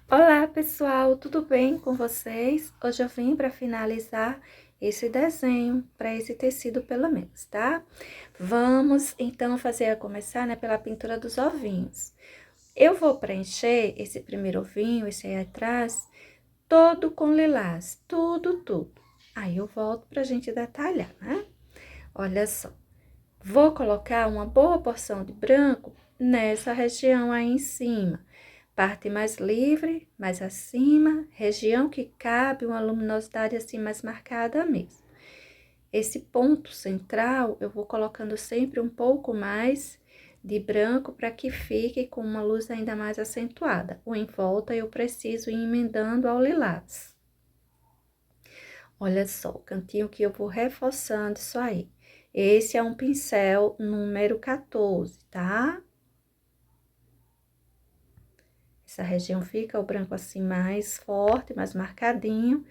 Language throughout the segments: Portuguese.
Olá pessoal, tudo bem com vocês? Hoje eu vim para finalizar esse desenho, para esse tecido pelo menos, tá? Vamos então começar, né, pela pintura dos ovinhos. Eu vou preencher esse primeiro ovinho, esse aí atrás, todo com lilás, tudo. Aí eu volto pra gente detalhar, né? Olha só, vou colocar uma boa porção de branco nessa região aí em cima. Parte mais livre, mais acima, região que cabe uma luminosidade assim mais marcada mesmo. Esse ponto central, eu vou colocando sempre um pouco mais de branco para que fique com uma luz ainda mais acentuada. O em volta eu preciso ir emendando ao lilás. Olha só, o cantinho que eu vou reforçando isso aí. Esse é um pincel número 14, tá? Essa região fica o branco assim mais forte, mais marcadinho.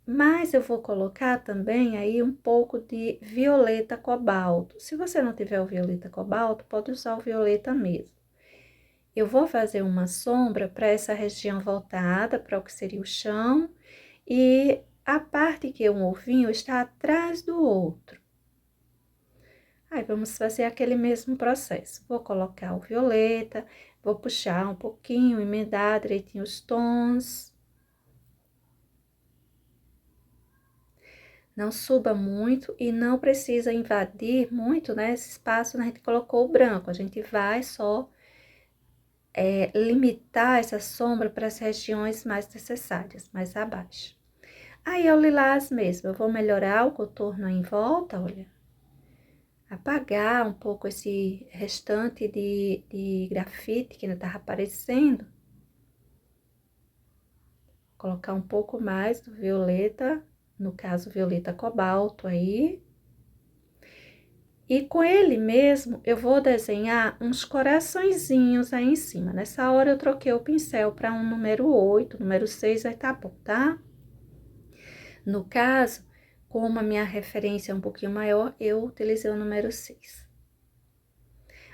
Mas eu vou colocar também aí um pouco de violeta cobalto. Se você não tiver o violeta cobalto, pode usar o violeta mesmo. Eu vou fazer uma sombra para essa região voltada para o que seria o chão. E a parte que um ovinho está atrás do outro. Aí, vamos fazer aquele mesmo processo. Vou colocar o violeta, vou puxar um pouquinho, emendar direitinho os tons. Não suba muito e não precisa invadir muito, né, esse espaço, né, a gente colocou o branco. A gente vai só limitar essa sombra para as regiões mais necessárias, mais abaixo. Aí, é o lilás mesmo, eu vou melhorar o contorno em volta, olha. Apagar um pouco esse restante de grafite que ainda tava aparecendo. Colocar um pouco mais do violeta, no caso, violeta cobalto aí. E com ele mesmo, eu vou desenhar uns coraçõezinhos aí em cima. Nessa hora, eu troquei o pincel para um número 8, número 6 vai tá bom, tá? No caso, como a minha referência é um pouquinho maior, eu utilizei o número 6.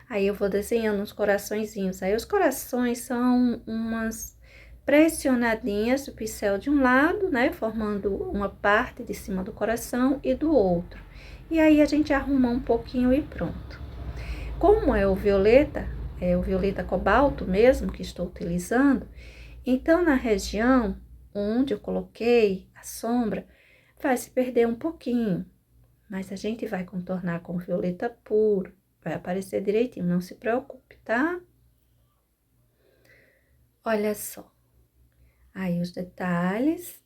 Aí, eu vou desenhando uns coraçõezinhos. Aí, os corações são umas pressionadinhas do pincel de um lado, né? Formando uma parte de cima do coração e do outro. E aí, a gente arruma um pouquinho e pronto. Como é o violeta cobalto mesmo que estou utilizando, então na região onde eu coloquei a sombra, vai se perder um pouquinho. Mas a gente vai contornar com violeta puro, vai aparecer direitinho, não se preocupe, tá? Olha só, aí os detalhes.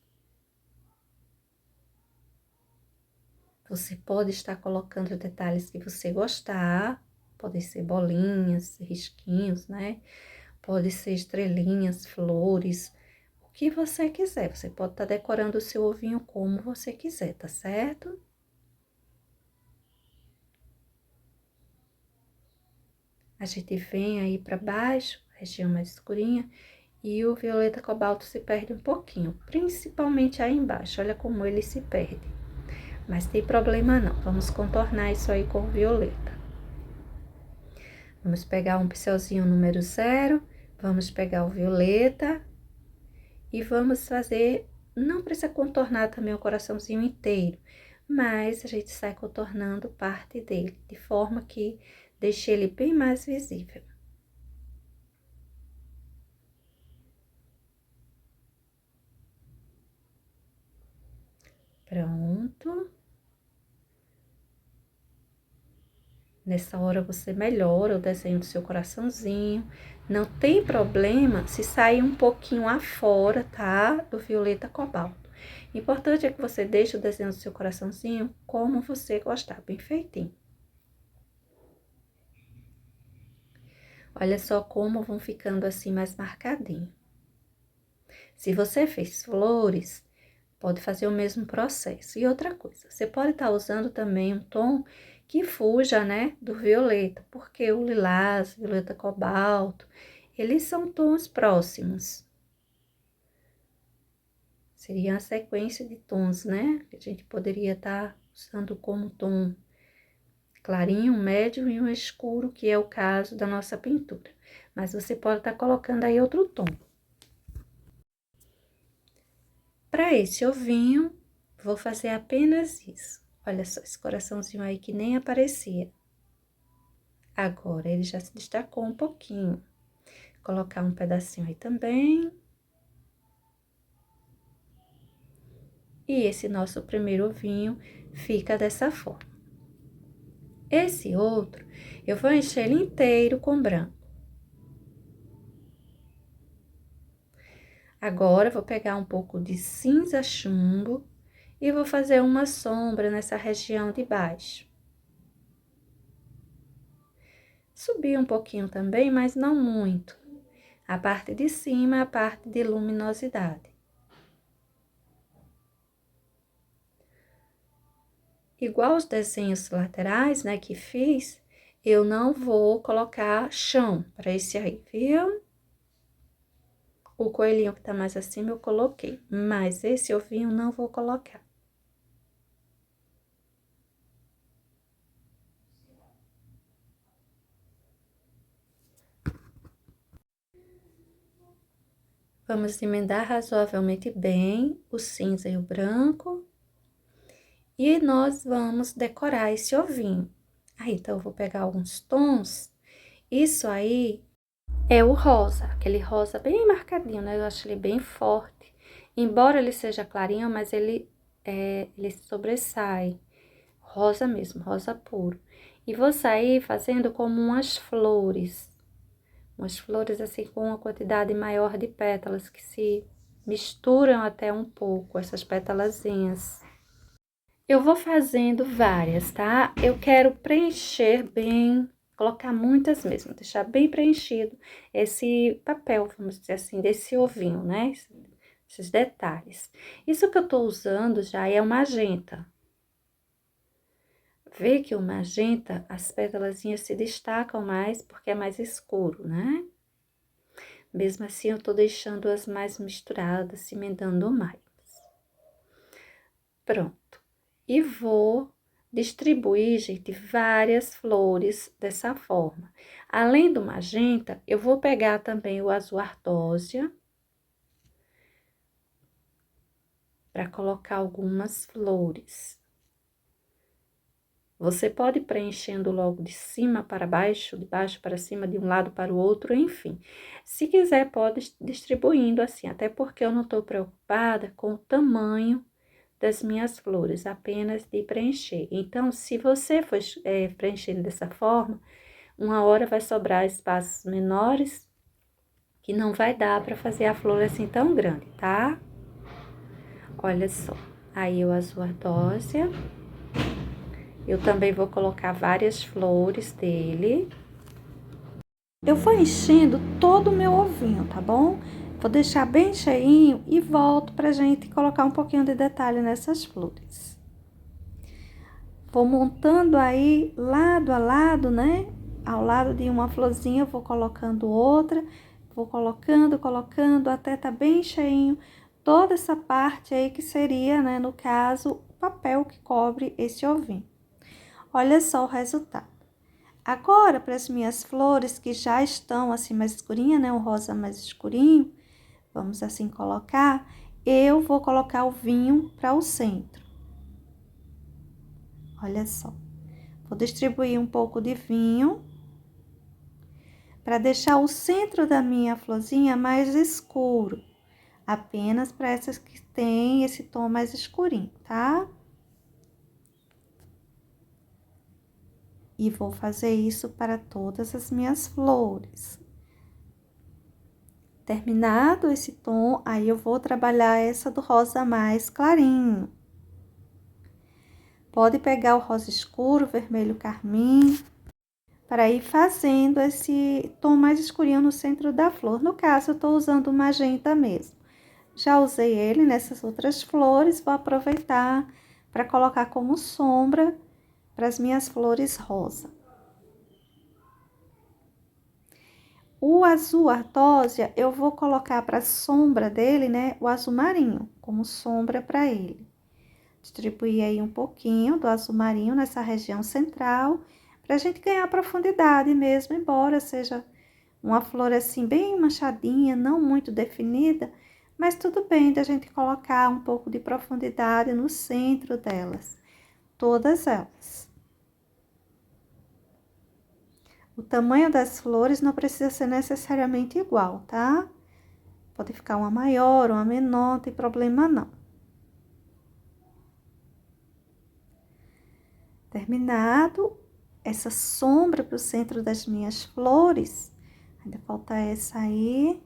Você pode estar colocando detalhes que você gostar, podem ser bolinhas, risquinhos, né? Pode ser estrelinhas, flores, o que você quiser. Você pode estar decorando o seu ovinho como você quiser, tá certo? A gente vem aí para baixo, região mais escurinha, e o violeta cobalto se perde um pouquinho, principalmente aí embaixo. Olha como ele se perde. Mas tem problema não, vamos contornar isso aí com o violeta. Vamos pegar um pincelzinho número 0, vamos pegar o violeta e vamos fazer, não precisa contornar também o coraçãozinho inteiro, mas a gente sai contornando parte dele, de forma que deixe ele bem mais visível. Pronto. Nessa hora você melhora o desenho do seu coraçãozinho. Não tem problema se sair um pouquinho afora, tá? Do violeta cobalto. Importante é que você deixe o desenho do seu coraçãozinho como você gostar, bem feitinho. Olha só como vão ficando assim mais marcadinho. Se você fez flores, pode fazer o mesmo processo. E outra coisa, você pode estar usando também um tom que fuja, né, do violeta, porque o lilás, violeta cobalto, eles são tons próximos. Seria a sequência de tons, né, que a gente poderia estar usando como tom clarinho, um médio e um escuro, que é o caso da nossa pintura. Mas você pode estar colocando aí outro tom. Para esse ovinho, vou fazer apenas isso. Olha só, esse coraçãozinho aí que nem aparecia. Agora, ele já se destacou um pouquinho. Colocar um pedacinho aí também. E esse nosso primeiro ovinho fica dessa forma. Esse outro, eu vou encher ele inteiro com branco. Agora, vou pegar um pouco de cinza chumbo e vou fazer uma sombra nessa região de baixo. Subir um pouquinho também, mas não muito. A parte de cima é a parte de luminosidade. Igual os desenhos laterais, né, que fiz, eu não vou colocar chão para esse aí, viu? O coelhinho que tá mais acima eu coloquei, mas esse ovinho não vou colocar. Vamos emendar razoavelmente bem o cinza e o branco. E nós vamos decorar esse ovinho. Aí, então, eu vou pegar alguns tons. Isso aí é o rosa, aquele rosa bem marcadinho, né? Eu acho ele bem forte. Embora ele seja clarinho, mas ele sobressai. Rosa mesmo, rosa puro. E vou sair fazendo como umas flores. Umas flores assim com uma quantidade maior de pétalas que se misturam até um pouco, essas pétalazinhas. Eu vou fazendo várias, tá? Eu quero preencher bem, colocar muitas mesmo, deixar bem preenchido esse papel, vamos dizer assim, desse ovinho, né? Esses detalhes. Isso que eu tô usando já é o magenta. Vê que o magenta, as pétalazinhas se destacam mais porque é mais escuro, né? Mesmo assim, eu tô deixando as mais misturadas, se emendando mais. Pronto. E vou distribuir, gente, várias flores dessa forma. Além do magenta, eu vou pegar também o azul ardósia para colocar algumas flores. Você pode ir preenchendo logo de cima para baixo, de baixo para cima, de um lado para o outro, enfim. Se quiser, pode ir distribuindo assim, até porque eu não estou preocupada com o tamanho das minhas flores, apenas de preencher. Então, se você for preenchendo dessa forma, uma hora vai sobrar espaços menores, que não vai dar para fazer a flor assim tão grande, tá? Olha só, aí o azul ardósia. Eu também vou colocar várias flores dele. Eu vou enchendo todo o meu ovinho, tá bom? Vou deixar bem cheinho e volto pra gente colocar um pouquinho de detalhe nessas flores. Vou montando aí lado a lado, né? Ao lado de uma florzinha, eu vou colocando outra, vou colocando, até tá bem cheinho toda essa parte aí que seria, né, no caso, o papel que cobre esse ovinho. Olha só o resultado. Agora, para as minhas flores que já estão assim mais escurinha, né, o rosa mais escurinho, vamos assim colocar, eu vou colocar o vinho para o centro. Olha só. Vou distribuir um pouco de vinho para deixar o centro da minha florzinha mais escuro. Apenas para essas que tem esse tom mais escurinho, tá? E vou fazer isso para todas as minhas flores. Terminado esse tom, aí eu vou trabalhar essa do rosa mais clarinho. Pode pegar o rosa escuro, vermelho carmim, para ir fazendo esse tom mais escurinho no centro da flor. No caso, eu tô usando o magenta mesmo. Já usei ele nessas outras flores, vou aproveitar para colocar como sombra para as minhas flores rosa. O azul artósia, eu vou colocar para sombra dele, né, o azul marinho, como sombra para ele. Distribuir aí um pouquinho do azul marinho nessa região central, pra gente ganhar profundidade mesmo, embora seja uma flor assim bem manchadinha, não muito definida, mas tudo bem da gente colocar um pouco de profundidade no centro delas, todas elas. O tamanho das flores não precisa ser necessariamente igual, tá? Pode ficar uma maior, uma menor, não tem problema não. Terminado essa sombra para o centro das minhas flores, ainda falta essa aí.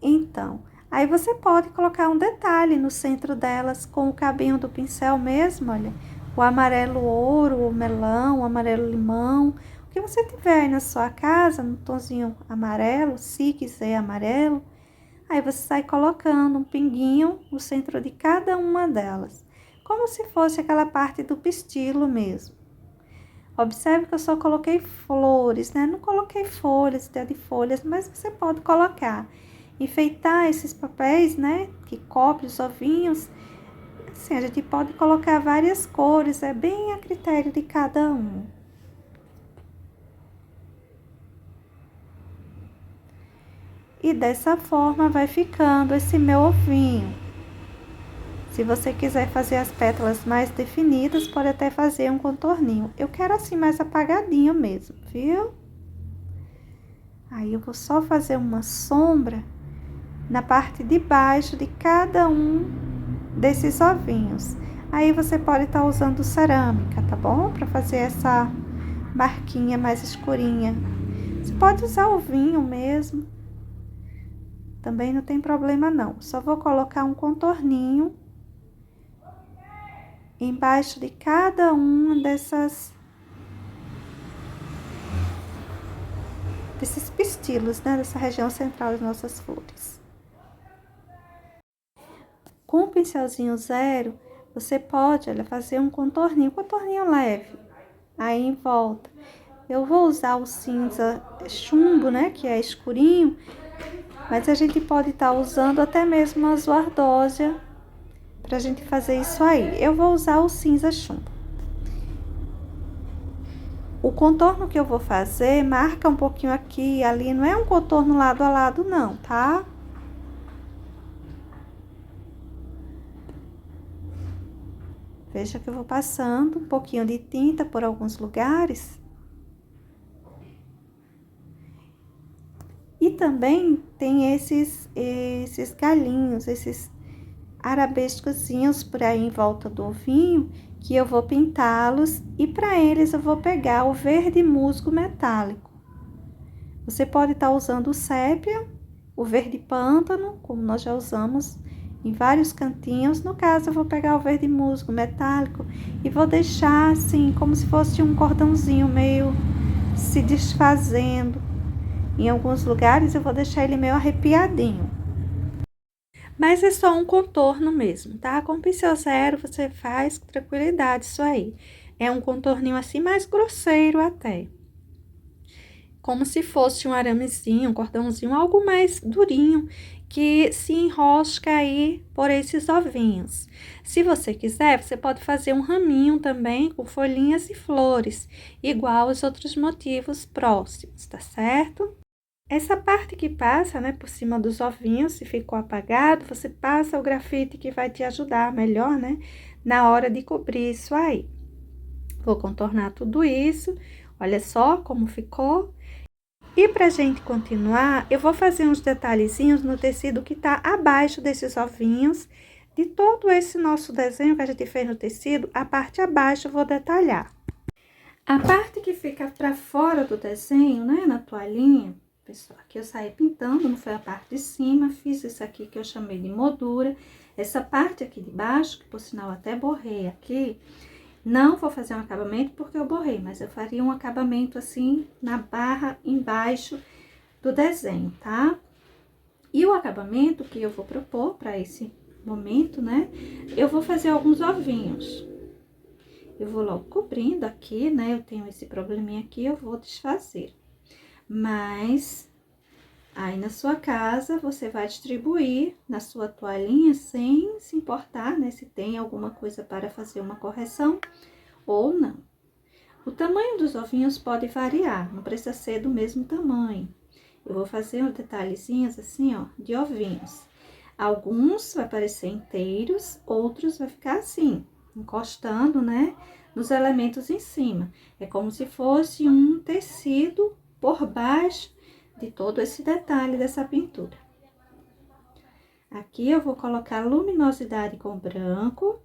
Então, aí você pode colocar um detalhe no centro delas com o cabinho do pincel mesmo, olha. O amarelo ouro, o melão, o amarelo limão, o que você tiver aí na sua casa, no tonzinho amarelo, se quiser amarelo. Aí você sai colocando um pinguinho no centro de cada uma delas, como se fosse aquela parte do pistilo mesmo. Observe que eu só coloquei flores, né? Não coloquei folhas, ideia de folhas, mas você pode colocar. Enfeitar esses papéis, né? Que cobre os ovinhos. Assim, a gente pode colocar várias cores, é bem a critério de cada um. E dessa forma vai ficando esse meu ovinho. Se você quiser fazer as pétalas mais definidas, pode até fazer um contorninho. Eu quero assim mais apagadinho mesmo, viu? Aí eu vou só fazer uma sombra na parte de baixo de cada um desses ovinhos. Aí você pode estar usando cerâmica, tá bom? Para fazer essa marquinha mais escurinha. Você pode usar o vinho mesmo. Também não tem problema não. Só vou colocar um contorninho embaixo de cada uma desses pistilos, né? Dessa região central das nossas flores. Com o pincelzinho zero, você pode, olha, fazer um contorninho leve, aí em volta. Eu vou usar o cinza chumbo, né, que é escurinho, mas a gente pode estar usando até mesmo a azul ardósia pra gente fazer isso aí. Eu vou usar o cinza chumbo. O contorno que eu vou fazer, marca um pouquinho aqui e ali, não é um contorno lado a lado não, tá? Veja que eu vou passando um pouquinho de tinta por alguns lugares. E também tem esses galinhos, esses arabescozinhos por aí em volta do ovinho, que eu vou pintá-los e para eles eu vou pegar o verde musgo metálico. Você pode estar usando o sépia, o verde pântano, como nós já usamos em vários cantinhos. No caso, eu vou pegar o verde musgo metálico e vou deixar assim, como se fosse um cordãozinho meio se desfazendo. Em alguns lugares eu vou deixar ele meio arrepiadinho. Mas é só um contorno mesmo, tá? Com pincel zero você faz com tranquilidade isso aí. É um contorninho assim mais grosseiro até. Como se fosse um aramezinho, um cordãozinho, algo mais durinho que se enrosca aí por esses ovinhos. Se você quiser, você pode fazer um raminho também com folhinhas e flores, igual aos outros motivos próximos, tá certo? Essa parte que passa, né, por cima dos ovinhos, se ficou apagado, você passa o grafite que vai te ajudar melhor, né, na hora de cobrir isso aí. Vou contornar tudo isso, olha só como ficou. E pra gente continuar, eu vou fazer uns detalhezinhos no tecido que tá abaixo desses ovinhos. De todo esse nosso desenho que a gente fez no tecido, a parte abaixo eu vou detalhar. A parte que fica pra fora do desenho, né, na toalhinha, pessoal, aqui eu saí pintando, não foi a parte de cima, fiz isso aqui que eu chamei de moldura. Essa parte aqui de baixo, que por sinal até borrei aqui, não vou fazer um acabamento porque eu borrei, mas eu faria um acabamento assim na barra embaixo do desenho, tá? E o acabamento que eu vou propor para esse momento, né? Eu vou fazer alguns ovinhos. Eu vou logo cobrindo aqui, né? Eu tenho esse probleminha aqui, eu vou desfazer. Mas aí na sua casa você vai distribuir na sua toalhinha sem se importar, né? Se tem alguma coisa para fazer uma correção ou não. O tamanho dos ovinhos pode variar, não precisa ser do mesmo tamanho. eu vou fazer uns detalhezinhos assim, ó, de ovinhos. Alguns vai parecer inteiros, outros vai ficar assim, encostando, né, nos elementos em cima. É como se fosse um tecido por baixo de todo esse detalhe dessa pintura. Aqui eu vou colocar luminosidade com branco.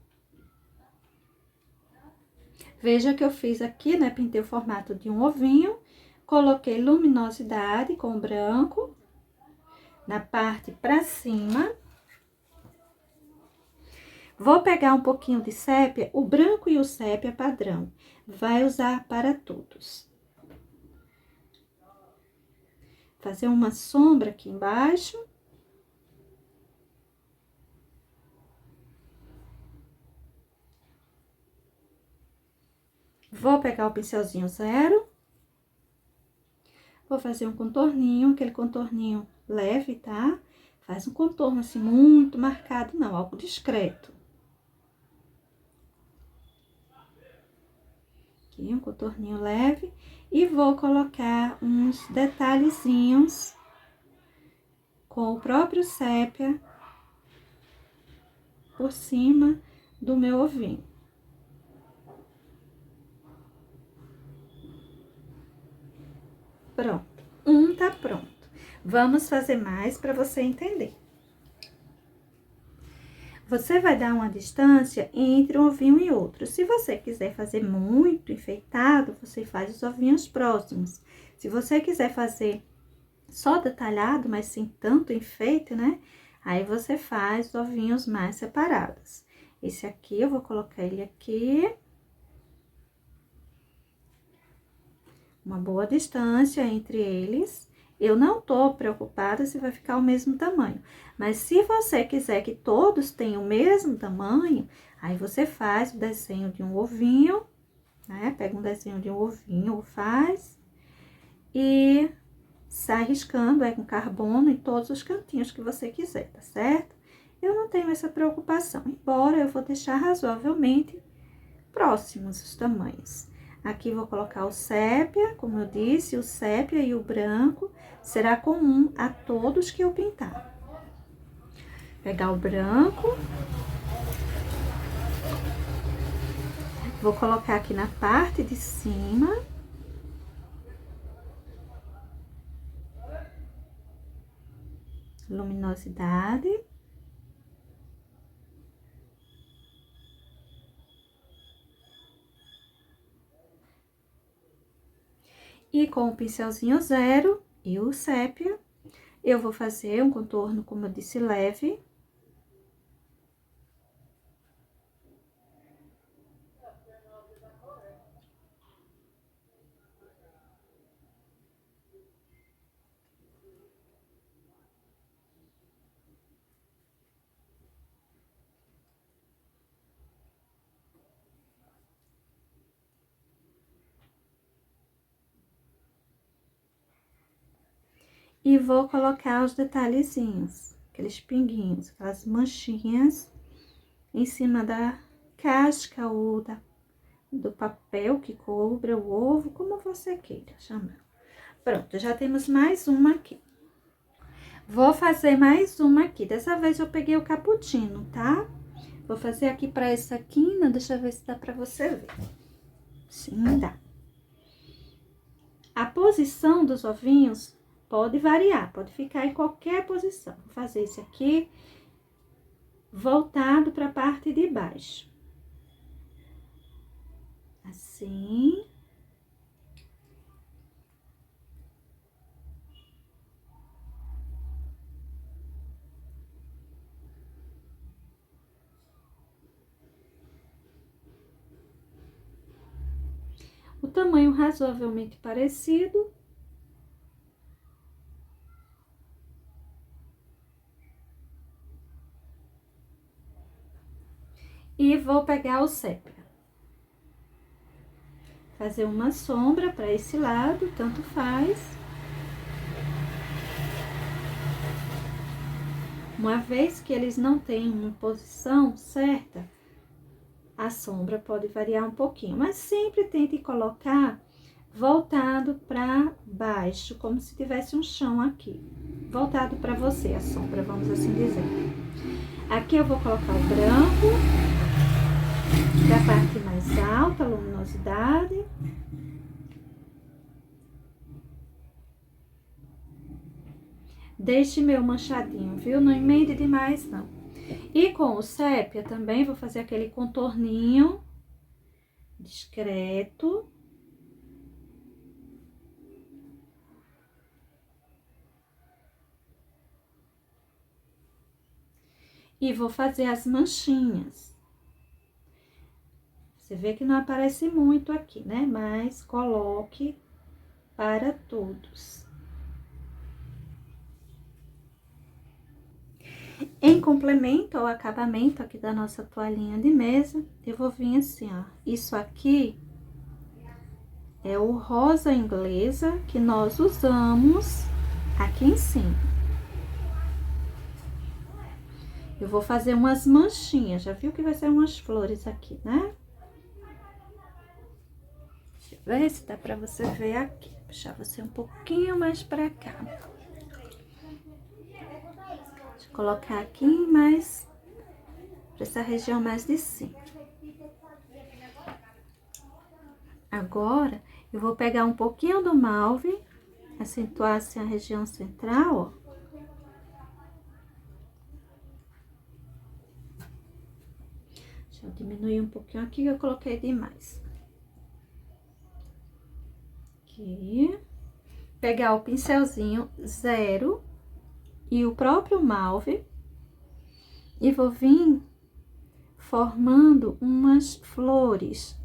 Veja que eu fiz aqui, né, pintei o formato de um ovinho, coloquei luminosidade com branco na parte pra cima. Vou pegar um pouquinho de sépia, o branco e o sépia padrão, vai usar para todos. Fazer uma sombra aqui embaixo. Vou pegar o pincelzinho 0. Vou fazer um contorninho, aquele contorninho leve, tá? Faz um contorno assim, muito marcado, não, algo discreto. Aqui, um contorninho leve. E vou colocar uns detalhezinhos com o próprio sépia por cima do meu ovinho. Pronto, tá pronto. Vamos fazer mais para você entender. Você vai dar uma distância entre um ovinho e outro. Se você quiser fazer muito enfeitado, você faz os ovinhos próximos. Se você quiser fazer só detalhado, mas sem tanto enfeite, né? Aí você faz os ovinhos mais separados. Esse aqui, eu vou colocar ele aqui. Uma boa distância entre eles. Eu não tô preocupada se vai ficar o mesmo tamanho. Mas se você quiser que todos tenham o mesmo tamanho, aí você faz o desenho de um ovinho, né? Pega um desenho de um ovinho, faz. E sai riscando aí com carbono em todos os cantinhos que você quiser, tá certo? Eu não tenho essa preocupação, embora eu vou deixar razoavelmente próximos os tamanhos. Aqui vou colocar o sépia, como eu disse, o sépia e o branco será comum a todos que eu pintar. Pegar o branco. Vou colocar aqui na parte de cima. Luminosidade. E com o pincelzinho 0 e o sépia, eu vou fazer um contorno, como eu disse, leve. E vou colocar os detalhezinhos, aqueles pinguinhos, aquelas manchinhas em cima da casca ou do papel que cobre o ovo, como você queira chamar. Pronto, já temos mais uma aqui. Vou fazer mais uma aqui. Dessa vez eu peguei o cappuccino, tá? Vou fazer aqui pra essa quina, deixa eu ver se dá pra você ver. Sim, dá. A posição dos ovinhos pode variar, pode ficar em qualquer posição. Vou fazer esse aqui voltado para a parte de baixo. Assim. O tamanho razoavelmente parecido. E vou pegar o sépia. Fazer uma sombra para esse lado, tanto faz. Uma vez que eles não têm uma posição certa, a sombra pode variar um pouquinho, mas sempre tente colocar voltado para baixo, como se tivesse um chão aqui. Voltado para você, a sombra, vamos assim dizer. Aqui eu vou colocar o branco, da parte mais alta, luminosidade. Deixe meu manchadinho, viu? Não emende demais, não. E com o sépia também vou fazer aquele contorninho discreto. E vou fazer as manchinhas. Você vê que não aparece muito aqui, né? Mas coloque para todos. Em complemento ao acabamento aqui da nossa toalhinha de mesa, eu vou vir assim, ó. Isso aqui é o rosa inglesa que nós usamos aqui em cima. Eu vou fazer umas manchinhas, já viu que vai ser umas flores aqui, né? Deixa eu ver se dá pra você ver aqui. Vou puxar você um pouquinho mais pra cá. Deixa eu colocar aqui mais pra essa região mais de cima. Agora, eu vou pegar um pouquinho do malve, acentuar assim a região central, ó. Deixa eu diminuir um pouquinho aqui, que eu coloquei demais. Aqui. Pegar o pincelzinho 0 e o próprio malve. E vou vir formando umas flores.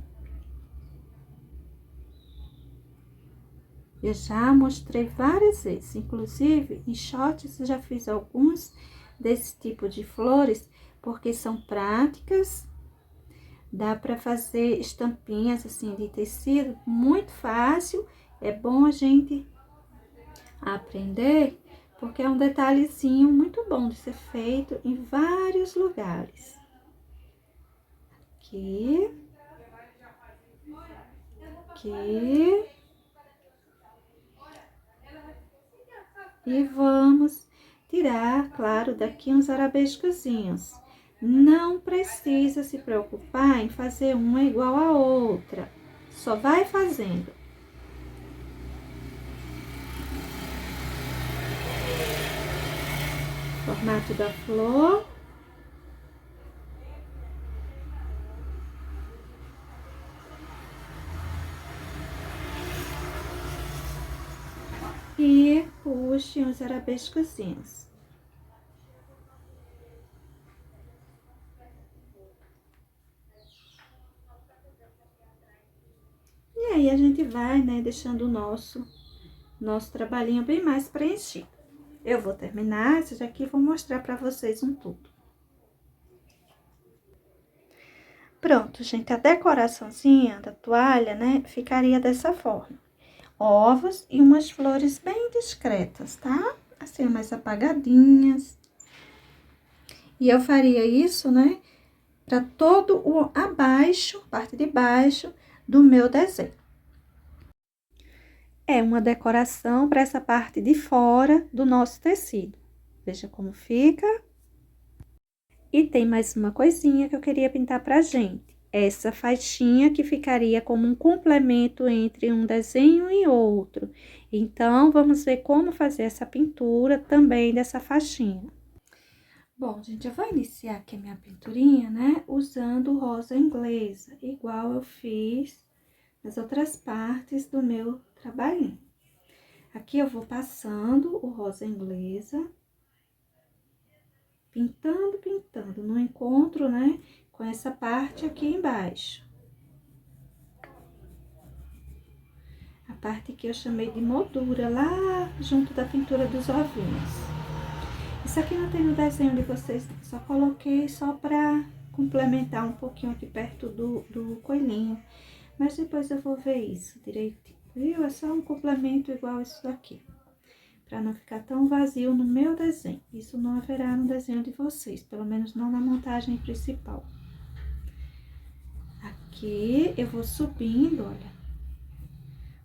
Eu já mostrei várias vezes, inclusive em shorts eu já fiz alguns desse tipo de flores, porque são práticas, dá para fazer estampinhas assim de tecido, muito fácil, é bom a gente aprender, porque é um detalhezinho muito bom de ser feito em vários lugares. Aqui. Aqui. E vamos tirar, claro, daqui uns arabescozinhos. Não precisa se preocupar em fazer uma igual a outra. Só vai fazendo. Formato da flor. E puxe os arabescozinhos. E aí, a gente vai, né, deixando o nosso trabalhinho bem mais preenchido. Eu vou terminar esse daqui e vou mostrar pra vocês um tudo. Pronto, gente, a decoraçãozinha da toalha, né, ficaria dessa forma. Ovos e umas flores bem discretas, tá? Assim, mais apagadinhas. E eu faria isso, né, pra todo o abaixo, parte de baixo do meu desenho. É uma decoração para essa parte de fora do nosso tecido. Veja como fica. E tem mais uma coisinha que eu queria pintar pra gente. Essa faixinha que ficaria como um complemento entre um desenho e outro. Então, vamos ver como fazer essa pintura também dessa faixinha. Bom, gente, eu vou iniciar aqui a minha pinturinha, né, usando rosa inglesa, igual eu fiz nas outras partes do meu trabalhinho. Aqui eu vou passando o rosa inglesa, pintando no encontro, né, com essa parte aqui embaixo. A parte que eu chamei de moldura, lá junto da pintura dos ovinhos. Isso aqui não tem no desenho de vocês, só coloquei só pra complementar um pouquinho aqui perto do coelhinho. Mas depois eu vou ver isso direitinho, viu? É só um complemento igual isso daqui, para não ficar tão vazio no meu desenho. Isso não haverá no desenho de vocês, pelo menos não na montagem principal. Aqui eu vou subindo, olha,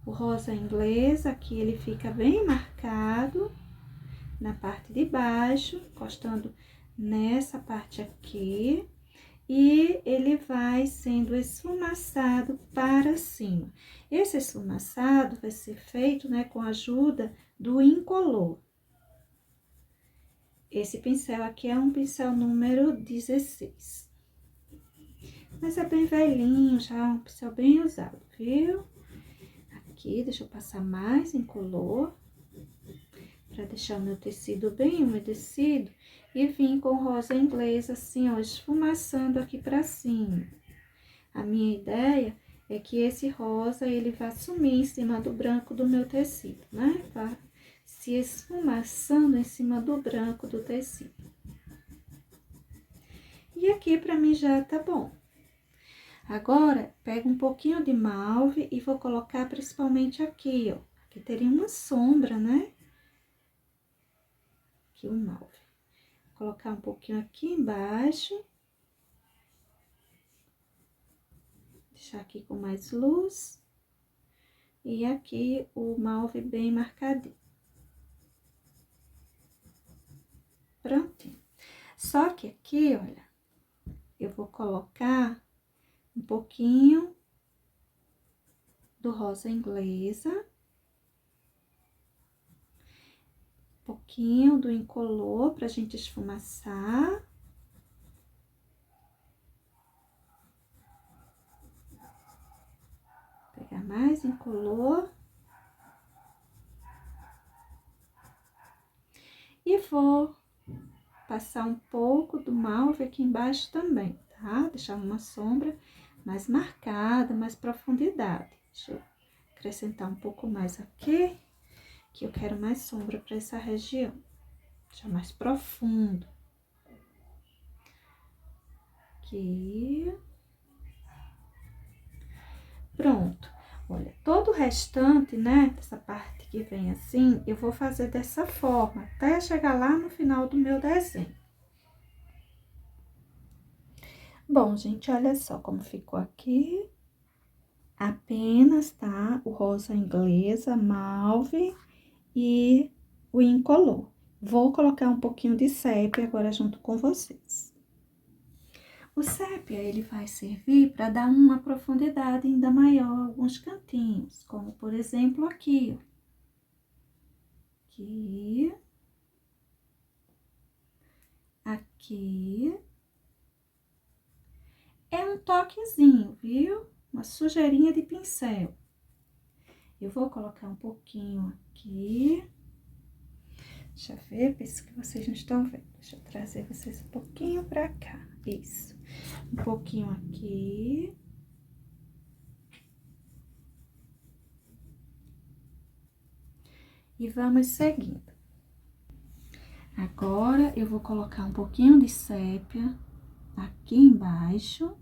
O rosa inglês, aqui ele fica bem marcado na parte de baixo, encostando nessa parte aqui. E ele vai sendo esfumaçado para cima. Esse esfumaçado vai ser feito, né, com a ajuda do incolor. Esse pincel aqui é um pincel número 16. Mas é bem velhinho, já é um pincel bem usado, viu? Aqui, deixa eu passar mais incolor, para deixar o meu tecido bem umedecido. E vim com rosa inglês, assim, ó, esfumaçando aqui pra cima. A minha ideia é que esse rosa, ele vai sumir em cima do branco do meu tecido, né? Vai se esfumaçando em cima do branco do tecido. E aqui, pra mim, já tá bom. Agora, pego um pouquinho de malve e vou colocar principalmente aqui, ó. Aqui teria uma sombra, né? Aqui o malve. Vou colocar um pouquinho aqui embaixo. Deixar aqui com mais luz. E aqui o malve bem marcadinho. Prontinho. Só que aqui, olha, eu vou colocar um pouquinho do rosa inglesa. Um pouquinho do incolor pra gente esfumaçar. Pegar mais incolor. E vou passar um pouco do malve aqui embaixo também, tá? Deixar uma sombra mais marcada, mais profundidade. Deixa eu acrescentar um pouco mais aqui, que eu quero mais sombra para essa região. Deixar mais profundo. Aqui. Pronto. Olha, todo o restante, né, dessa parte que vem assim, eu vou fazer dessa forma, até chegar lá no final do meu desenho. Bom, gente, olha só como ficou aqui. Apenas, tá? O rosa inglesa, malve e o incolor. Vou colocar um pouquinho de sépia agora junto com vocês. O sépia, ele vai servir para dar uma profundidade ainda maior a alguns cantinhos, como por exemplo aqui, ó. Aqui. Aqui. É um toquezinho, viu? Uma sujeirinha de pincel. Eu vou colocar um pouquinho aqui. Deixa eu ver, penso que vocês não estão vendo. Deixa eu trazer vocês um pouquinho pra cá. Isso. Um pouquinho aqui. E vamos seguindo. Agora, eu vou colocar um pouquinho de sépia aqui embaixo.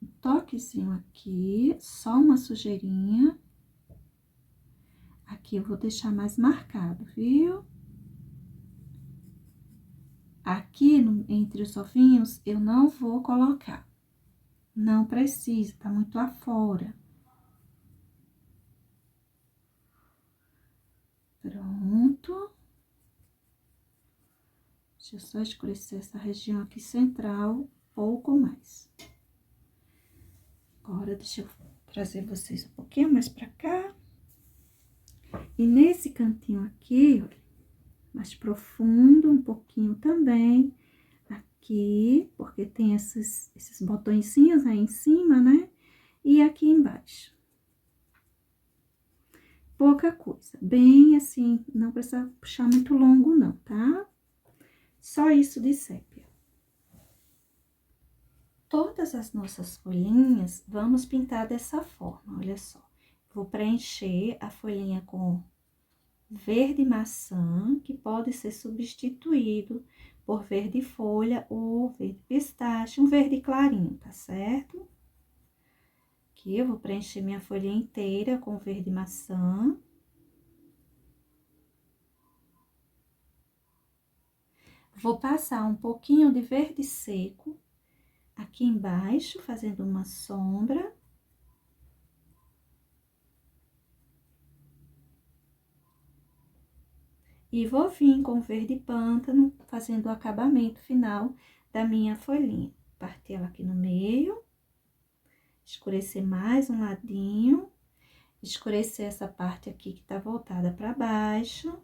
Um toquezinho aqui, só uma sujeirinha. Aqui eu vou deixar mais marcado, viu? Aqui, entre os ovinhos, eu não vou colocar. Não precisa, tá muito afora. Pronto. Deixa eu só escurecer essa região aqui central, um pouco mais. Agora, deixa eu trazer vocês um pouquinho mais pra cá. E nesse cantinho aqui, ó, mais profundo, um pouquinho também, aqui, porque tem esses botõezinhos aí em cima, né? E aqui embaixo. Pouca coisa, bem assim, não precisa puxar muito longo não, tá? Só isso de sépia. Todas as nossas folhinhas, vamos pintar dessa forma, olha só. Vou preencher a folhinha com verde maçã, que pode ser substituído por verde folha ou verde pistache, um verde clarinho, tá certo? Aqui eu vou preencher minha folha inteira com verde maçã. Vou passar um pouquinho de verde seco aqui embaixo, fazendo uma sombra. E vou vir com verde pântano, fazendo o acabamento final da minha folhinha. Partir ela aqui no meio, escurecer mais um ladinho, escurecer essa parte aqui que tá voltada para baixo.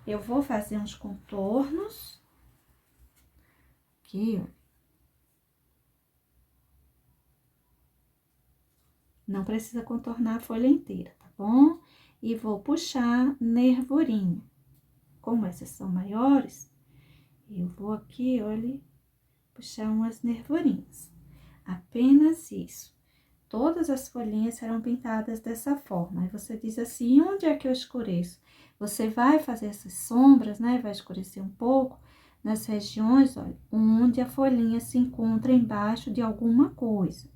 Eu vou fazer uns contornos aqui, ó. Não precisa contornar a folha inteira, tá bom? E vou puxar nervurinho. Como essas são maiores, eu vou aqui, olha, puxar umas nervurinhas. Apenas isso. Todas as folhinhas serão pintadas dessa forma. Aí você diz assim, onde é que eu escureço? Você vai fazer essas sombras, né? Vai escurecer um pouco nas regiões, olha, onde a folhinha se encontra embaixo de alguma coisa.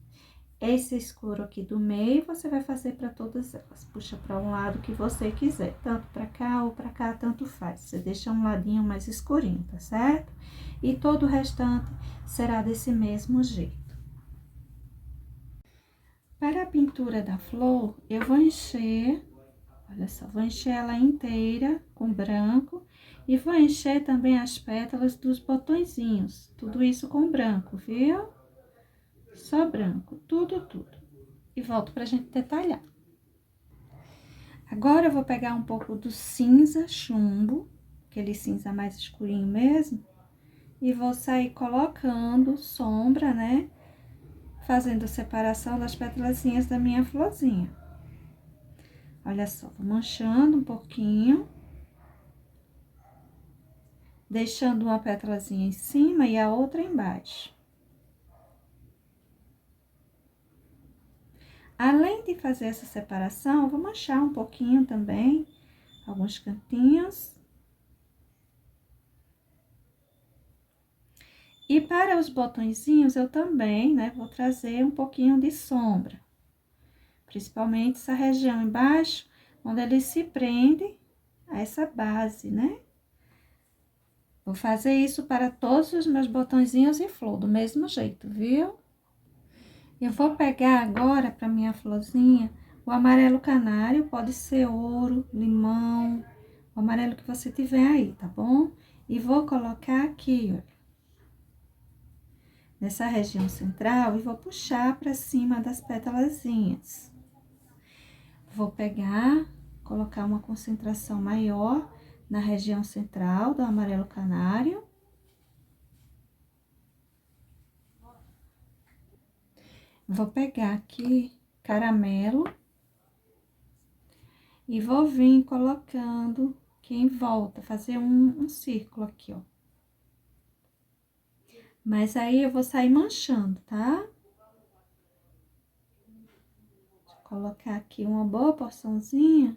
Esse escuro aqui do meio, você vai fazer para todas elas. Puxa para um lado que você quiser, tanto para cá ou para cá, tanto faz. Você deixa um ladinho mais escurinho, tá certo? E todo o restante será desse mesmo jeito. Para a pintura da flor, eu vou encher, olha só, vou encher ela inteira com branco e vou encher também as pétalas dos botõezinhos, tudo isso com branco, viu? Só branco, tudo. E volto pra gente detalhar. Agora, eu vou pegar um pouco do cinza chumbo, aquele cinza mais escurinho mesmo, e vou sair colocando sombra, né? Fazendo separação das pétalazinhas da minha florzinha. Olha só, vou manchando um pouquinho. Deixando uma pétalazinha em cima e a outra embaixo. Além de fazer essa separação, eu vou manchar um pouquinho também, alguns cantinhos. E para os botõezinhos, eu também, né, vou trazer um pouquinho de sombra. Principalmente essa região embaixo, onde ele se prende a essa base, né? Vou fazer isso para todos os meus botõezinhos e flor, do mesmo jeito, viu? Eu vou pegar agora para minha florzinha o amarelo canário, pode ser ouro, limão, o amarelo que você tiver aí, tá bom? E vou colocar aqui, ó, nessa região central, e vou puxar para cima das pétalazinhas. Vou pegar, colocar uma concentração maior na região central do amarelo canário. Vou pegar aqui caramelo e vou vir colocando aqui em volta, fazer um círculo aqui, ó. Mas aí, eu vou sair manchando, tá? Vou colocar aqui uma boa porçãozinha.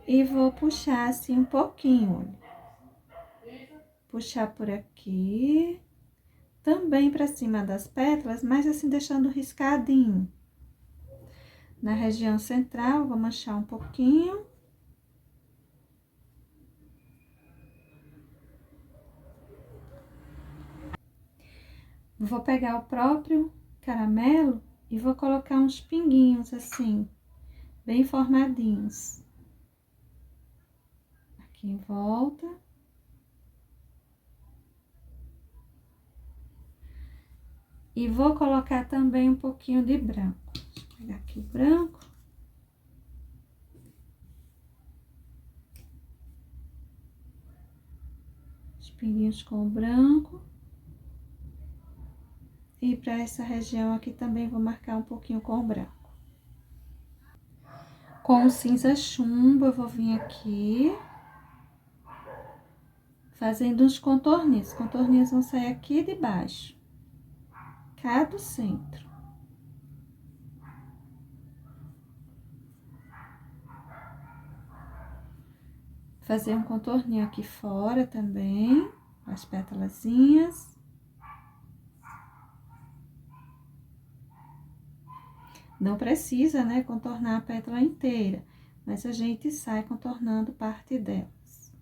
E vou puxar assim um pouquinho, olha. Puxar por aqui. Também pra cima das pétalas, mas assim, deixando riscadinho. Na região central, vou manchar um pouquinho. Vou pegar o próprio caramelo e vou colocar uns pinguinhos assim, bem formadinhos. Aqui em volta. E vou colocar também um pouquinho de branco. Deixa eu pegar aqui o branco. Os pinguinhos com o branco. E para essa região aqui também vou marcar um pouquinho com o branco. Com o cinza chumbo, eu vou vir aqui, fazendo uns contorninhos. Os contorninhos vão sair aqui de baixo, cá do centro. Fazer um contorninho aqui fora também, as pétalazinhas. Não precisa, né, contornar a pétala inteira. mas a gente sai contornando parte delas.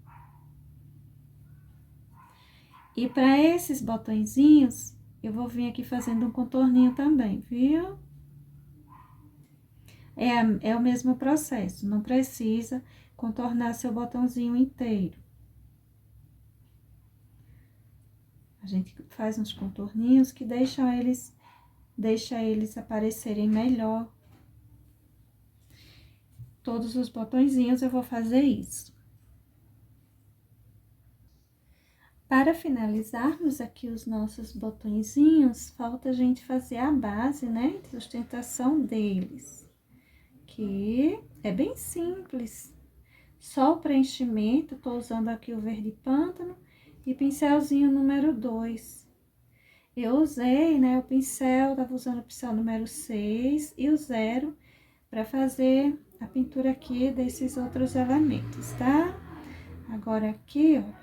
E para esses botõezinhos, eu vou vir aqui fazendo um contorninho também, viu? É o mesmo processo, não precisa contornar seu botãozinho inteiro. A gente faz uns contorninhos que deixa eles aparecerem melhor. Todos os botõezinhos eu vou fazer isso. Para finalizarmos aqui os nossos botõezinhos, falta a gente fazer a base, né, de sustentação deles. Que é bem simples. Só o preenchimento, tô usando aqui o verde pântano e pincelzinho número 2. Eu usei, né, o pincel, tava usando o pincel número 6 e o 0 para fazer a pintura aqui desses outros elementos, tá? Agora aqui, ó,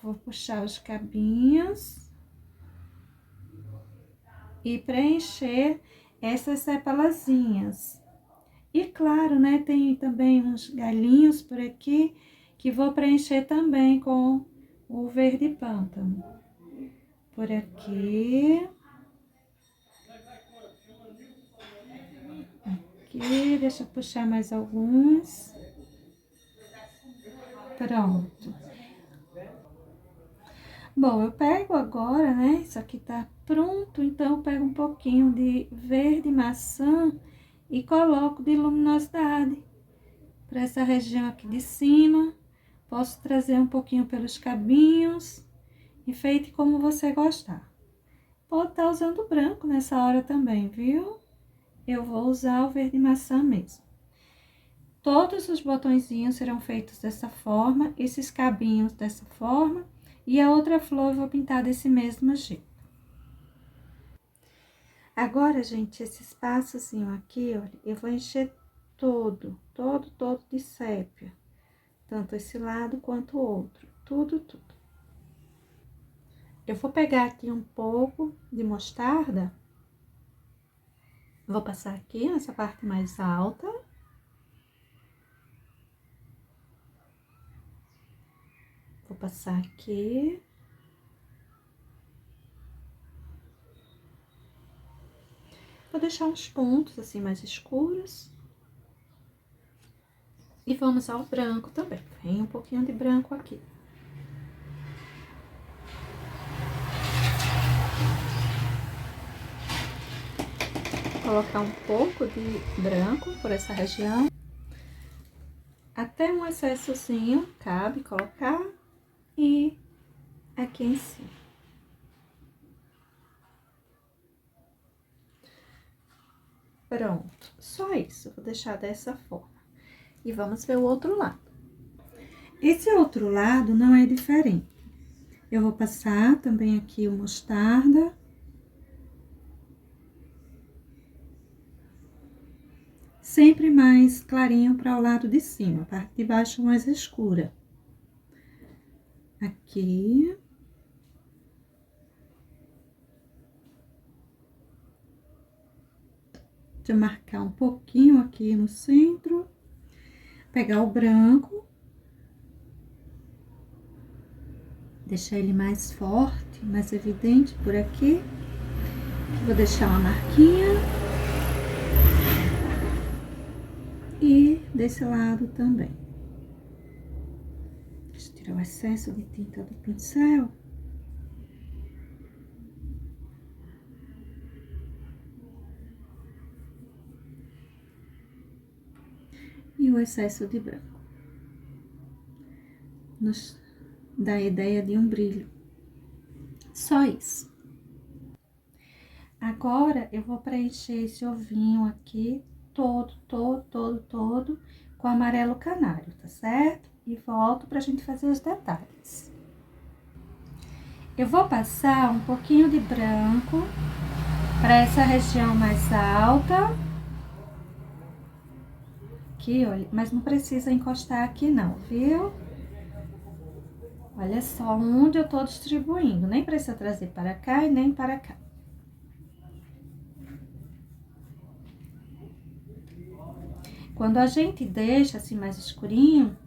vou puxar os cabinhos e preencher essas sepalazinhas. E claro, né, tem também uns galinhos por aqui que vou preencher também com o verde pântano. Por aqui. Aqui, deixa eu puxar mais alguns. Pronto. Bom, eu pego agora, né, isso aqui tá pronto, então eu pego um pouquinho de verde maçã e coloco de luminosidade para essa região aqui de cima. Posso trazer um pouquinho pelos cabinhos, enfeite como você gostar. Pode estar usando branco nessa hora também, viu? Eu vou usar o verde maçã mesmo. Todos os botõezinhos serão feitos dessa forma, esses cabinhos dessa forma, e a outra flor eu vou pintar desse mesmo jeito. Agora, gente, esse espaçozinho aqui, olha, eu vou encher todo de sépia. Tanto esse lado quanto o outro, tudo. Eu vou pegar aqui um pouco de mostarda. Vou passar aqui nessa parte mais alta. Vou passar aqui. Vou deixar uns pontos assim mais escuros. E vamos ao branco também. Vem um pouquinho de branco aqui. Vou colocar um pouco de branco por essa região. Até um excessozinho, cabe colocar. E aqui em cima. Pronto, só isso, vou deixar dessa forma. E vamos ver o outro lado. Esse outro lado não é diferente. Eu vou passar também aqui o mostarda. Sempre mais clarinho para o lado de cima, a parte de baixo mais escura. Aqui. Deixa eu marcar um pouquinho aqui no centro. Pegar o branco. Deixar ele mais forte, mais evidente por aqui. Vou deixar uma marquinha. E desse lado também. Deixa eu tirar o excesso de tinta do pincel. E o excesso de branco. Nos dá a ideia de um brilho. Só isso. Agora, eu vou preencher esse ovinho aqui todo com amarelo canário, tá certo? E volto pra gente fazer os detalhes. Eu vou passar um pouquinho de branco para essa região mais alta. Aqui, olha, mas não precisa encostar aqui não, viu? Olha só onde eu tô distribuindo, nem precisa trazer para cá e nem para cá. Quando a gente deixa assim mais escurinho,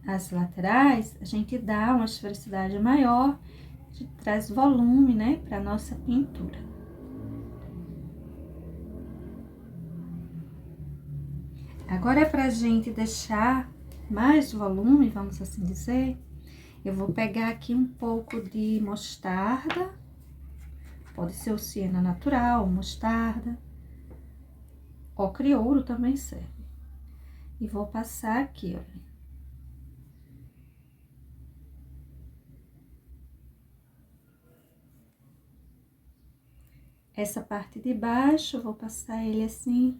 as laterais, a gente dá uma esfericidade maior, a gente traz volume, né, para nossa pintura. Agora, pra gente deixar mais volume, vamos assim dizer, eu vou pegar aqui um pouco de mostarda, pode ser o siena natural, mostarda, ocre ouro também serve. E vou passar aqui, olha. Essa parte de baixo, eu vou passar ele assim,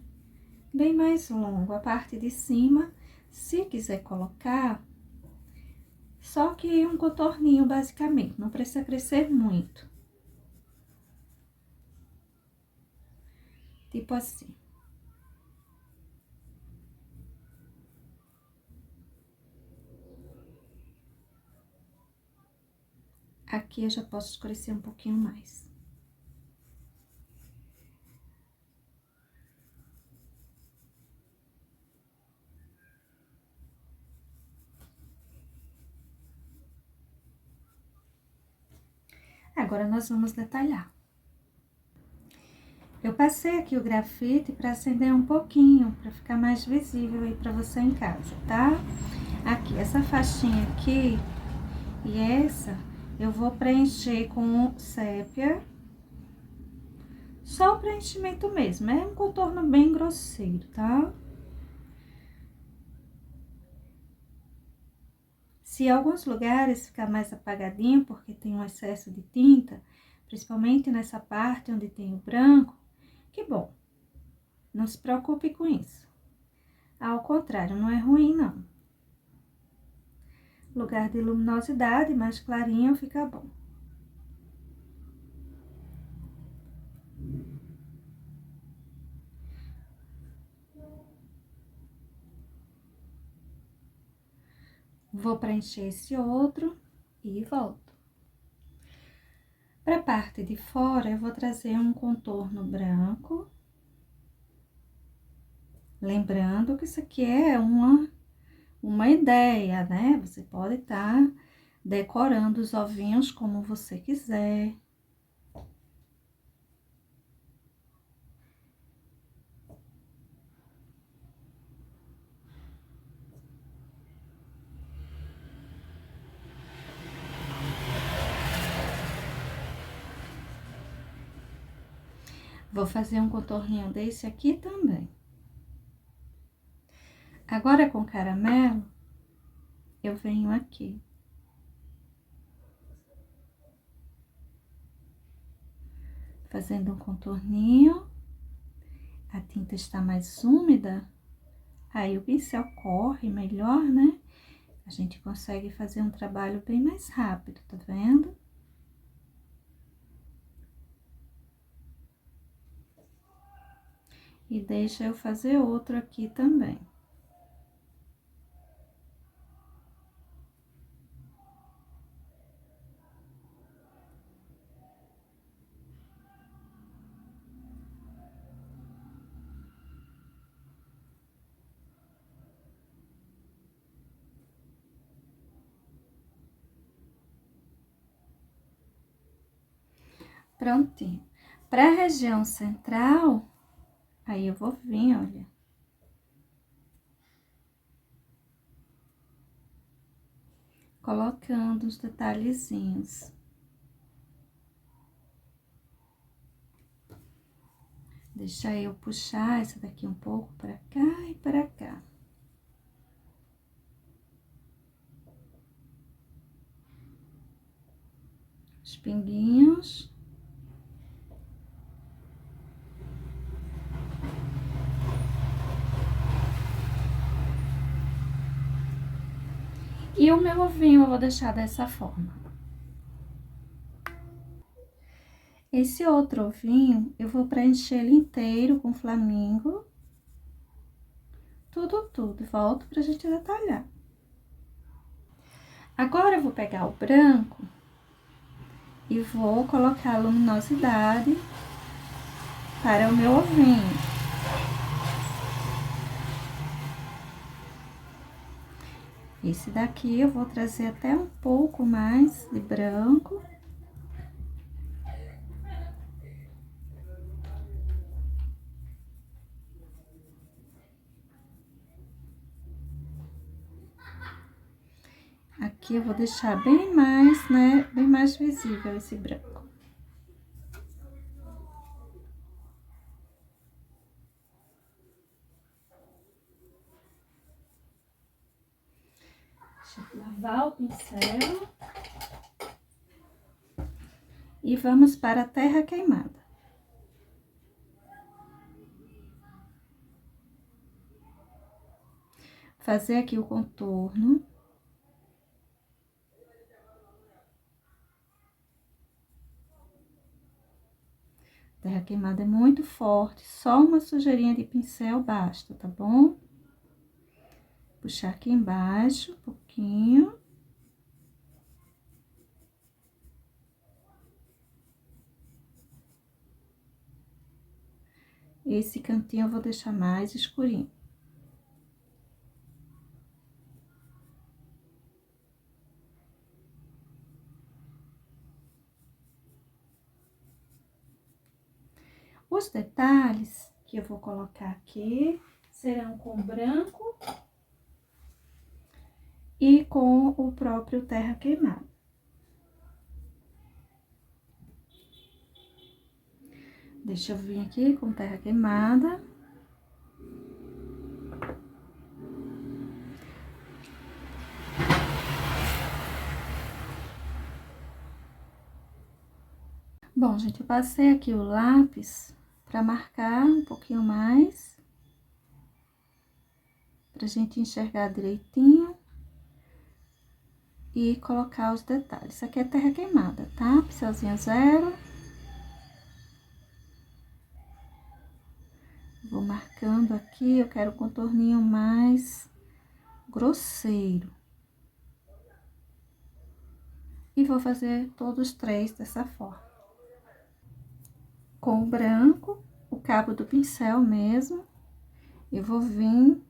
bem mais longo. A parte de cima, se quiser colocar, só que um contorninho, basicamente, não precisa crescer muito. Tipo assim. Aqui eu já posso escurecer um pouquinho mais. Agora, nós vamos detalhar. Eu passei aqui o grafite para acender um pouquinho, para ficar mais visível aí para você em casa, tá? Aqui, essa faixinha aqui e essa, eu vou preencher com sépia. Só o preenchimento mesmo, é um contorno bem grosseiro, tá? Se em alguns lugares ficar mais apagadinho, porque tem um excesso de tinta, principalmente nessa parte onde tem o branco, que bom, não se preocupe com isso. Ao contrário, não é ruim, não. Lugar de luminosidade, mais clarinho, fica bom. Vou preencher esse outro e volto. Para a parte de fora, eu vou trazer um contorno branco. Lembrando que isso aqui é uma ideia, né? Você pode estar decorando os ovinhos como você quiser. Vou fazer um contorninho desse aqui também. Agora, com caramelo, eu venho aqui. Fazendo um contorninho. A tinta está mais úmida, aí o pincel corre melhor, né? A gente consegue fazer um trabalho bem mais rápido, tá vendo? E deixa eu fazer outro aqui também. Prontinho. Para a região central, aí eu vou vir, olha. Colocando os detalhezinhos. Deixa eu puxar essa daqui um pouco para cá e para cá. Os pinguinhos. E o meu ovinho eu vou deixar dessa forma. Esse outro ovinho, eu vou preencher ele inteiro com flamingo. Tudo. Volto pra gente detalhar. Agora, eu vou pegar o branco e vou colocar a luminosidade para o meu ovinho. Esse daqui eu vou trazer até um pouco mais de branco. Aqui eu vou deixar bem mais, né, bem mais visível esse branco. Deixa eu lavar o pincel. E vamos para a terra queimada. Fazer aqui o contorno. Terra queimada é muito forte, só uma sujeirinha de pincel basta, tá bom? Puxar aqui embaixo um pouquinho. Esse cantinho eu vou deixar mais escurinho. Os detalhes que eu vou colocar aqui serão com branco e com o próprio terra queimada. Deixa eu vir aqui com terra queimada. Bom, gente, eu passei aqui o lápis para marcar um pouquinho mais, pra gente enxergar direitinho e colocar os detalhes. Isso aqui é terra queimada, tá? Pincelzinho zero. Vou marcando aqui, eu quero um contorninho mais grosseiro. E vou fazer todos três dessa forma. Com o branco, o cabo do pincel mesmo, eu vou vir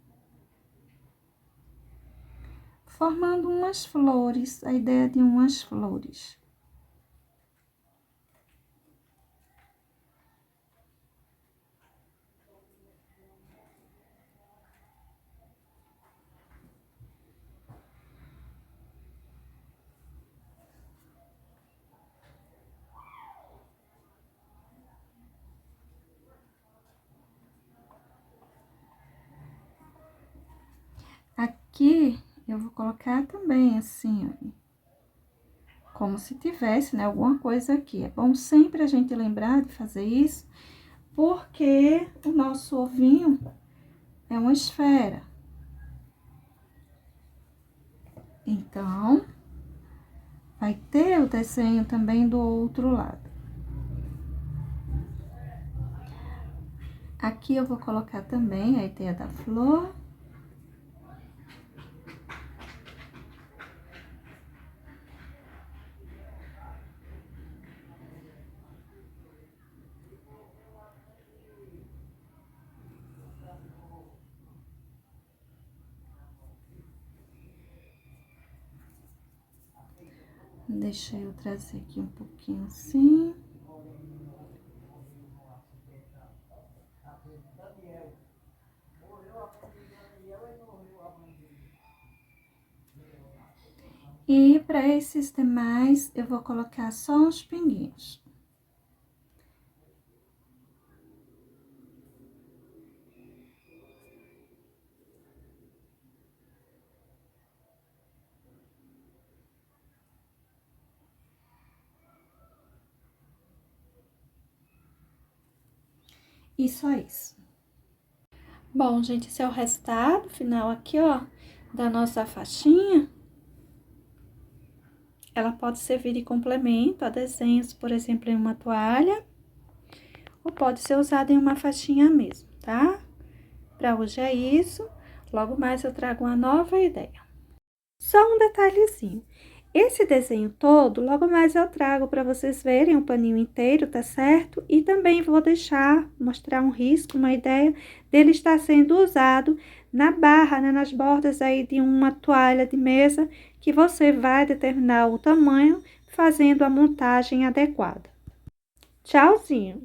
formando umas flores, a ideia de umas flores. Aqui, eu vou colocar também assim, ó, como se tivesse, né, alguma coisa aqui. É bom sempre a gente lembrar de fazer isso, porque o nosso ovinho é uma esfera. Então, vai ter o desenho também do outro lado. Aqui eu vou colocar também a ideia da flor. Deixa eu trazer aqui um pouquinho assim. E para esses demais, eu vou colocar só uns pinguinhos. E só isso. Bom, gente, esse é o resultado final aqui, ó, da nossa faixinha. Ela pode servir de complemento a desenhos, por exemplo, em uma toalha, ou pode ser usada em uma faixinha mesmo, tá? Para hoje é isso. Logo mais eu trago uma nova ideia. Só um detalhezinho. Esse desenho todo, logo mais eu trago para vocês verem o paninho inteiro, tá certo? E também vou mostrar um risco, uma ideia dele estar sendo usado na barra, né, nas bordas aí de uma toalha de mesa, que você vai determinar o tamanho fazendo a montagem adequada. Tchauzinho!